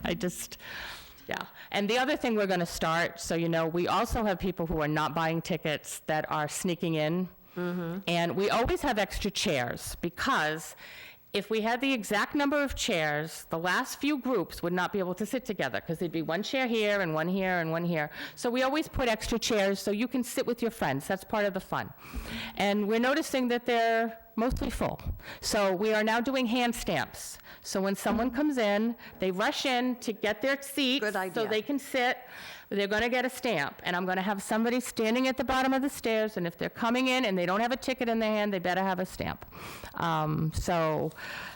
Yeah. And the other thing we're going to start, so you know, we also have people who are not buying tickets that are sneaking in. And we always have extra chairs, because if we had the exact number of chairs, the last few groups would not be able to sit together, because there'd be one chair here and one here and one here. So we always put extra chairs so you can sit with your friends. That's part of the fun. And we're noticing that they're mostly full. So we are now doing hand stamps. So when someone comes in, they rush in to get their seats. Good So idea. they can sit. They're going to get a stamp, and I'm going to have somebody standing at the bottom of the stairs, and if they're coming in and they don't have a ticket in their hand, they better have a stamp. So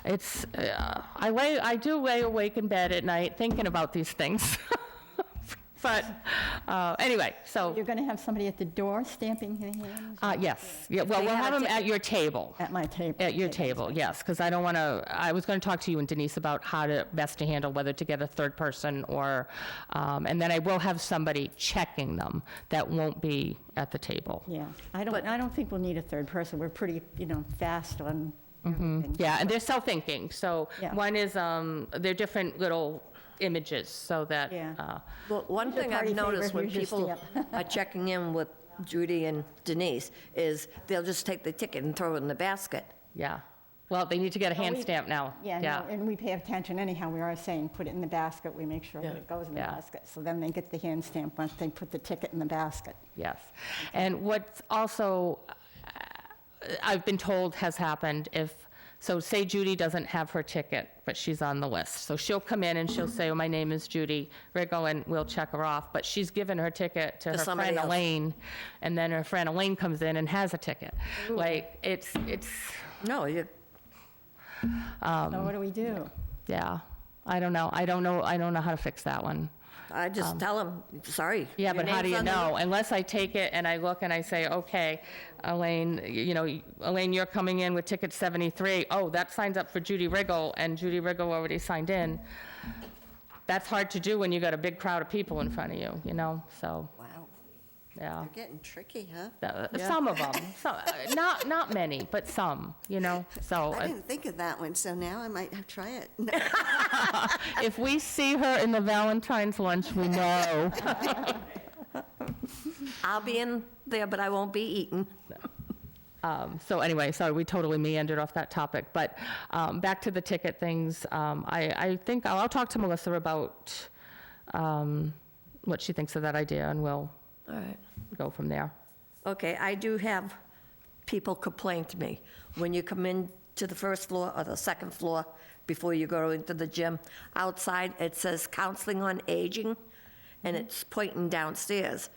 it's, I do lay awake in bed at night thinking about these things. But anyway, so, You're going to have somebody at the door stamping your hands? yes. Yeah, well, they we'll have have a them at ticket. your table. At my table? At your Okay, table, yes, because I don't want to, I was going to talk to you and Denise about how to best to handle whether to get a third person or, and then I will have somebody checking them that won't be at the table. Yeah, I don't think we'll need a third person. We're pretty, fast on everything. Yeah, and they're self-thinking, so Yeah. one is, they're different little images, so that, Yeah. Well, one Who's your thing I've party noticed favorite? when Who's your people stamp? are checking in with Judy and Denise is they'll just take the ticket and throw it in the basket. yeah. Well, they need to get a hand we- stamp now. Yeah, no, and we pay attention anyhow. We are saying, put it in the basket. We make sure that it goes in the Yeah. basket. So then they get the hand stamp once they put the ticket in the basket. Yes. And what's also, I've been told has happened so say Judy doesn't have her ticket, but she's on the list. So she'll come in and she'll say, oh, my name is Judy Riggle, and we'll check her off. But she's given her ticket to her somebody friend else. Elaine, and then her friend Elaine comes in and has a ticket. Like, it's, No, you, So what do we do? yeah. I don't know how to fix that one. I just tell them, sorry. Yeah, your but how do name's you on the know? Unless I take it and I look and I say, okay, Elaine, Elaine, you're coming in with ticket 73. Oh, that signs up for Judy Riggle, and Judy Riggle already signed in. That's hard to do when you got a big crowd of people in front of you, so, Wow, yeah. you're getting tricky, huh? Some of them, not many, but some, so. I didn't think of that one, so now I might try it. If we see her in the Valentine's lunch, we know. I'll be in there, but I won't be eating. So anyway, sorry, we totally meandered off that topic, but back to the ticket things. I think I'll talk to Melissa about what she thinks of that idea, and we'll All right. go from there. Okay, I do have people complain to me. When you come in to the first floor or the second floor, before you go into the gym, outside it says Counseling on Aging, and it's pointing downstairs.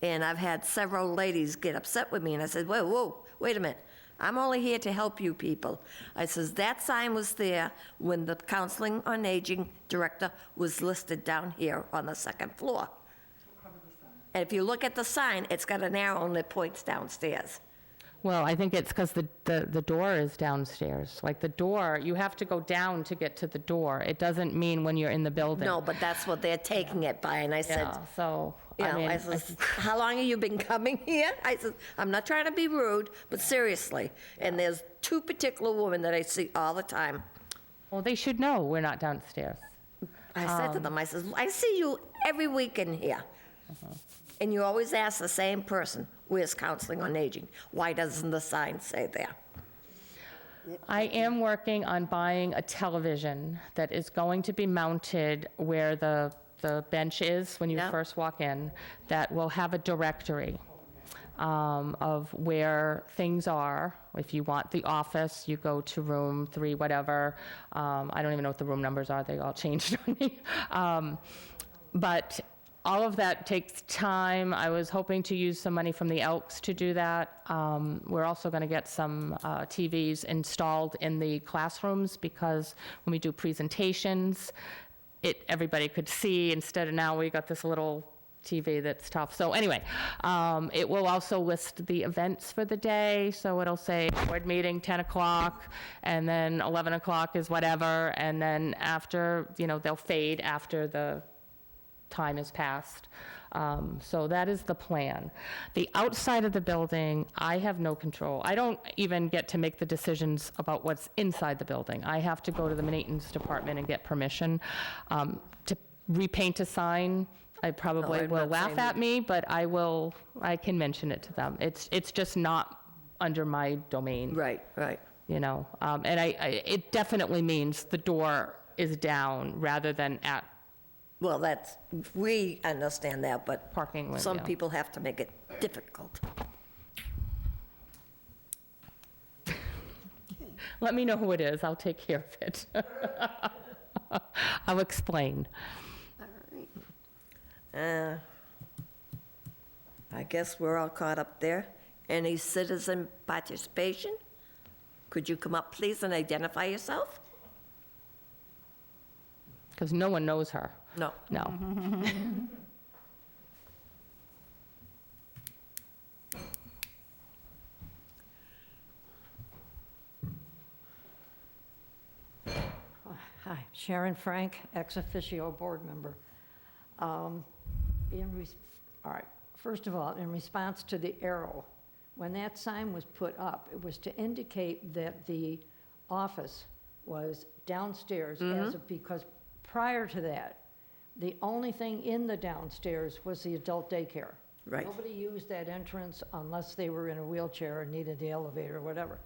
And I've had several ladies get upset with me, and I said, whoa, wait a minute. I'm only here to help you people. I says, that sign was there when the Counseling on Aging director was listed down here on the second floor. And if you look at the sign, it's got an arrow and it points downstairs. Well, I think it's because the door is downstairs. Like the door, you have to go down to get to the door. It doesn't mean when you're in the building. No, but that's what they're taking it by, and I said, Yeah, so, you I know, mean, I says, how long have you been coming here? I said, I'm not trying to be rude, but seriously. And there's two particular women that I see all the time. well, they should know we're not downstairs. I said to them, I says, I see you every week in here. And you always ask the same person, where's Counseling on Aging? Why doesn't the sign say there? I am working on buying a television that is going to be mounted where the bench is when you Yeah. first walk in, that will have a directory of where things are. If you want the office, you go to room 3, whatever. I don't even know what the room numbers are. They all changed on me. But all of that takes time. I was hoping to use some money from the Elks to do that. We're also going to get some TVs installed in the classrooms, because when we do presentations, everybody could see, instead of now we got this little TV that's tough. So anyway, it will also list the events for the day. So it'll say board meeting 10 o'clock, and then 11 o'clock is whatever, and then after, they'll fade after the time has passed. So that is the plan. The outside of the building, I have no control. I don't even get to make the decisions about what's inside the building. I have to go to the maintenance department and get permission to repaint a sign. I probably I'm will not laugh saying at me, but I can mention it to them. It's just not under my domain. Right. And it definitely means the door is down rather than at Well, we understand that, but parking lot. some yeah. people have to make it difficult. Let me know who it is, I'll take care of it. I'll explain. All right. I guess we're all caught up there. Any citizen participation? Could you come up, please, and identify yourself? Because no one knows her. No. No. Hi, Sharon Frank, ex officio board member. All right, first of all, in response to the arrow, when that sign was put up, it was to indicate that the office was downstairs because prior to that, the only thing in the downstairs was the adult daycare. Right. Nobody used that entrance unless they were in a wheelchair or needed the elevator or whatever.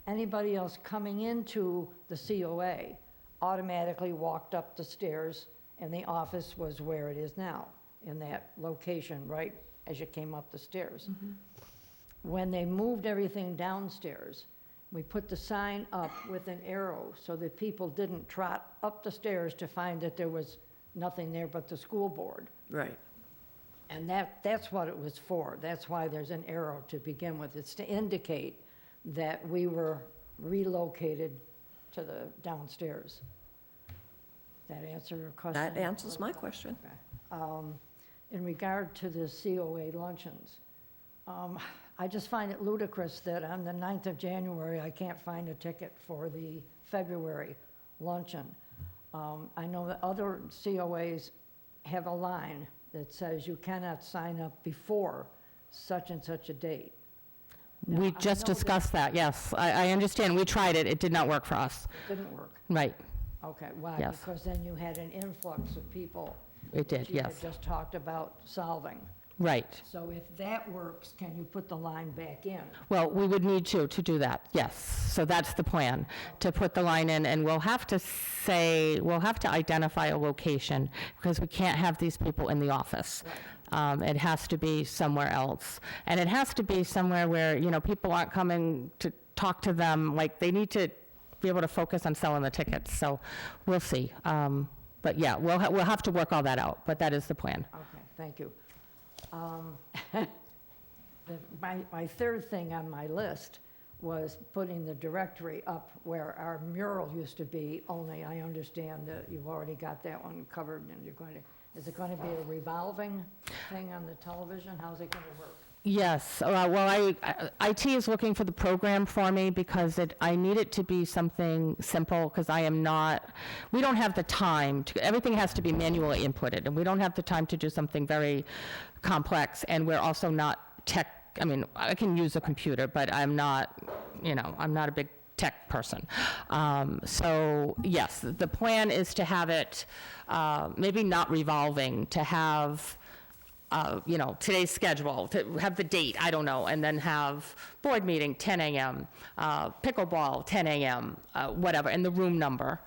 anybody else coming into the COA automatically walked up the stairs, and the office was where it is now, in that location, right as you came up the stairs. When they moved everything downstairs, we put the sign up with an arrow so that people didn't trot up the stairs to find that there was nothing there but the school board. Right. And that's what it was for. That's why there's an arrow to begin with. It's to indicate that we were relocated to the downstairs. That answer your question? That answers my question. In regard to the COA luncheons, I just find it ludicrous that on the 9th of January, I can't find a ticket for the February luncheon. I know that other COAs have a line that says you cannot sign up before such and such a date. Now, We I just know that discussed that, yes. I understand, we tried it, it did not work for us. It didn't work. Right, Okay, why? Yes. Because then you had an influx of people. it did, that you had yes. just talked about solving. Right. So if that works, can you put the line back in? Well, we would need to do that, yes. So that's the plan, to put the line in, and we'll have to identify a location, because we can't have these people in the office. It has to be somewhere else. And it has to be somewhere where, people aren't coming to talk to them, like, they need to be able to focus on selling the tickets, so we'll see. But yeah, we'll have to work all that out, but that is the plan. Okay, thank you. My third thing on my list was putting the directory up where our mural used to be, only I understand that you've already got that one covered, and is it going to be a revolving thing on the television? How's it going to work? Yes, well, IT is looking for the program for me, because I need it to be something simple, because we don't have the time, everything has to be manually inputted, and we don't have the time to do something very complex, and we're also not tech, I can use a computer, but I'm not a big tech person. So yes, the plan is to have it, maybe not revolving, to have today's schedule, to have the date, I don't know, and then have board meeting, 10 a.m., pickleball, 10 a.m., whatever, and the room number.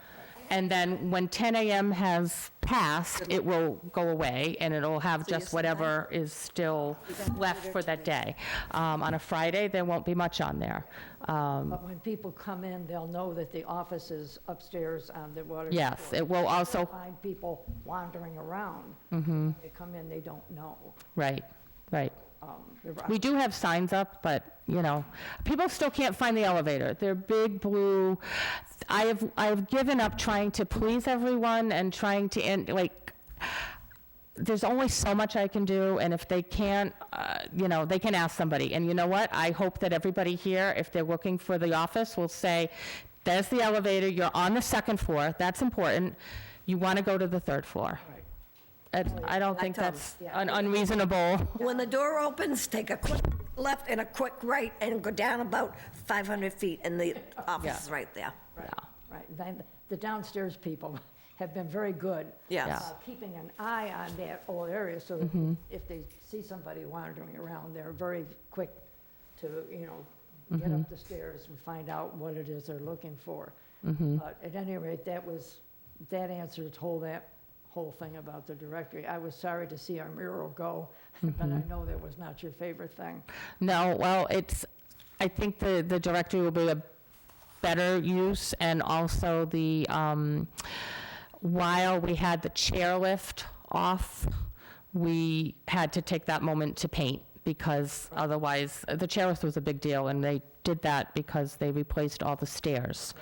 And then when 10 a.m. has passed, it will go away, and it'll have just whatever is still left for that day. On a Friday, there won't be much on there. But when people come in, they'll know that the office is upstairs on the water. Yes, floor. it will also, Find people wandering around. They come in, they don't know. right. They're- We do have signs up, but, people still can't find the elevator. They're big blue. I've given up trying to please everyone and trying to, there's only so much I can do, and if they can't, they can ask somebody. And you know what? I hope that everybody here, if they're looking for the office, will say, there's the elevator, you're on the second floor, that's important. You want to go to the third floor. I don't think that's unreasonable. When the door opens, take a quick left and a quick right and go down about 500 feet, and the office is right there. Right, the downstairs people have been very good. Yes. Keeping an eye on that whole area, so that if they see somebody wandering around, they're very quick to, get up the stairs and find out what it is they're looking for. But at any rate, that answers that whole thing about the directory. I was sorry to see our mural go, but I know that was not your favorite thing. No, well, I think the directory will be a better use, and also while we had the chairlift off, we had to take that moment to paint, because otherwise, the chairlift was a big deal, and they did that because they replaced all the stairs,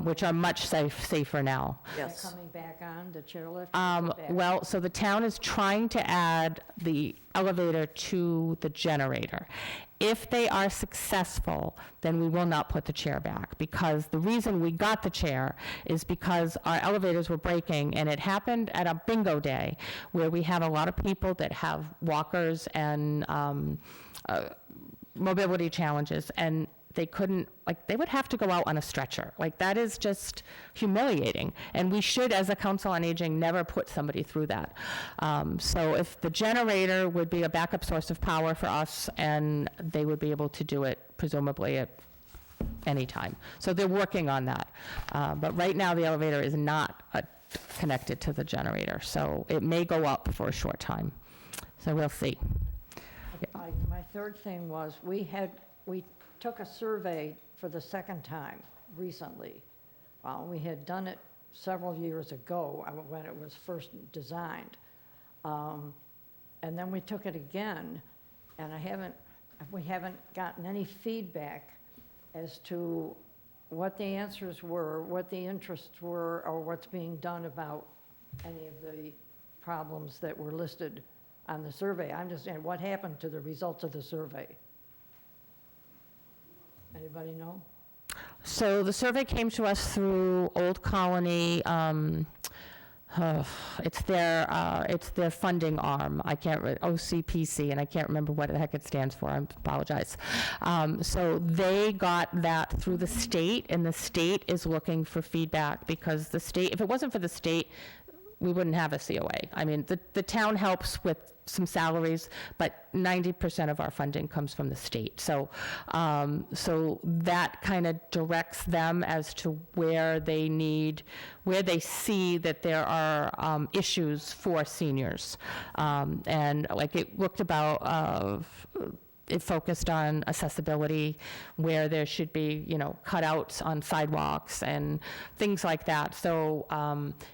which are much safer now. Yes. Coming back on, the chairlift? Well, so the town is trying to add the elevator to the generator. If they are successful, then we will not put the chair back, because the reason we got the chair is because our elevators were breaking, and it happened at a bingo day where we have a lot of people that have walkers and mobility challenges, and they couldn't, they would have to go out on a stretcher. That is just humiliating, and we should, as a Council on Aging, never put somebody through that. So if the generator would be a backup source of power for us, and they would be able to do it presumably at anytime. So they're working on that. But right now, the elevator is not connected to the generator, so it may go up for a short time. So we'll see. My third thing was, we took a survey for the second time recently. We had done it several years ago when it was first designed. And then we took it again, and we haven't gotten any feedback as to what the answers were, what the interests were, or what's being done about any of the problems that were listed on the survey. I'm just saying, what happened to the results of the survey? Anybody know? So the survey came to us through Old Colony. It's their funding arm. OCPC, and I can't remember what the heck it stands for. I apologize. So they got that through the state, and the state is looking for feedback, because the state, if it wasn't for the state, we wouldn't have a COA. I mean, the town helps with some salaries, but 90% of our funding comes from the state. So, so that kind of directs them as to where they see that there are issues for seniors. And like it looked about, it focused on accessibility, where there should be, cutouts on sidewalks and things like that. So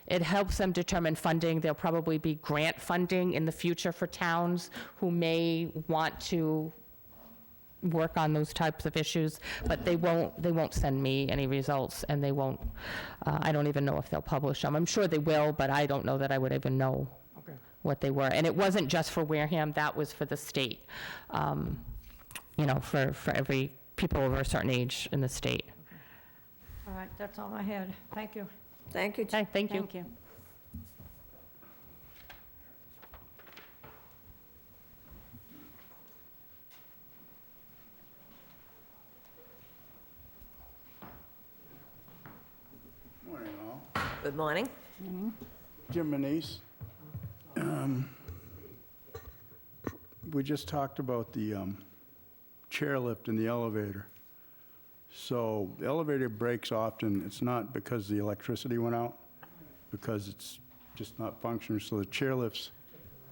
it helps them determine funding. There'll probably be grant funding in the future for towns who may want to work on those types of issues, but they won't send me any results, and they won't, I don't even know if they'll publish them. I'm sure they will, but I don't know that I would even know what they were. And it wasn't just for Wareham, that was for the state, for every people over a certain age in the state. All right, that's all I had. Thank you. Thank you. Okay, thank you. Thank you. Morning, all. Good morning. Jim Manise. We just talked about the chairlift in the elevator. So the elevator breaks often. It's not because the electricity went out, because it's just not functioning. So the chairlift's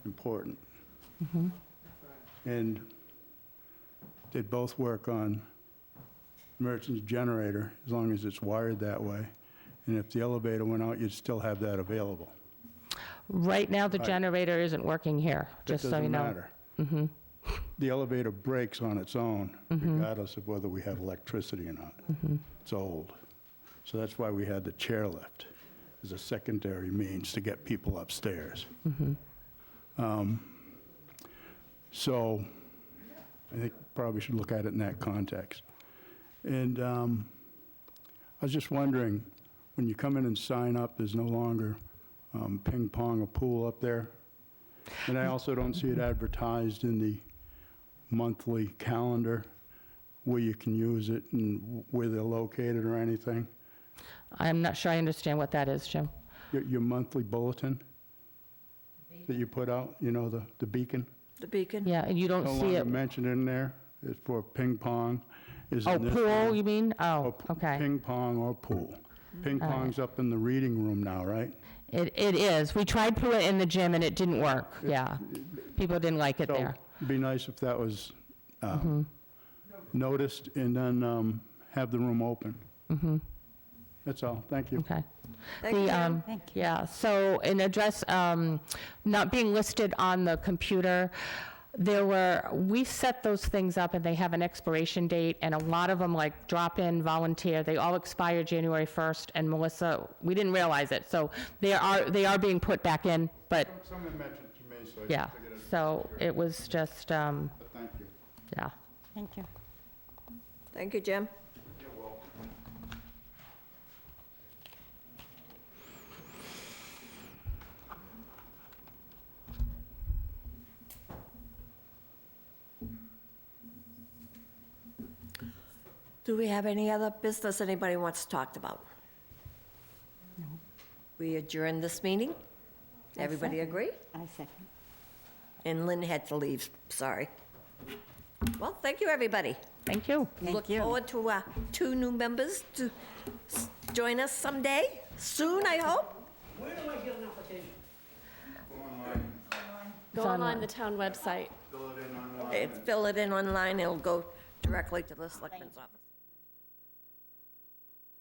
important. And they both work on emergency generator, as long as it's wired that way. And if the elevator went out, you'd still have that available. Right now, the generator isn't working here, just so you know. It doesn't matter. The elevator breaks on its own, regardless of whether we have electricity or not. It's old. So that's why we had the chairlift as a secondary means to get people upstairs. So I think probably should look at it in that context. And I was just wondering, when you come in and sign up, there's no longer ping pong or pool up there. And I also don't see it advertised in the monthly calendar where you can use it and where they're located or anything. I'm not sure I understand what that is, Jim. Your monthly bulletin that you put out, the beacon. The beacon? Yeah, and you don't No see longer it. mentioned in there. It's for ping pong. Is Oh, in this pool, room. you mean? Oh, Or okay. Ping pong or pool. Ping pong's up in the reading room now, right? It is. We tried put it in the gym, and it didn't work. Yeah. People didn't like it So there. it'd be nice if that was noticed, and then have the room open. That's all. Thank you. Okay. Thank you, Jim. Thank you. Yeah, so in address, not being listed on the computer, we set those things up and they have an expiration date, and a lot of them, like drop-in, volunteer, they all expire January 1st, and Melissa, we didn't realize it, so they are being put back in, but, Someone mentioned to me, so I yeah, figured I'd... so it was just, But thank you. yeah. Thank you. Thank you, Jim. You're welcome. Do we have any other business anybody wants to talk about? No. We adjourn this meeting? Everybody agree? I second. And Lynn had to leave, sorry. Well, thank you, everybody. Thank you. Look you. forward to 2 new members to join us someday, soon, I hope. Where do I get an application? Go online, the town website. Fill it in online, it'll go directly to the selectman's office.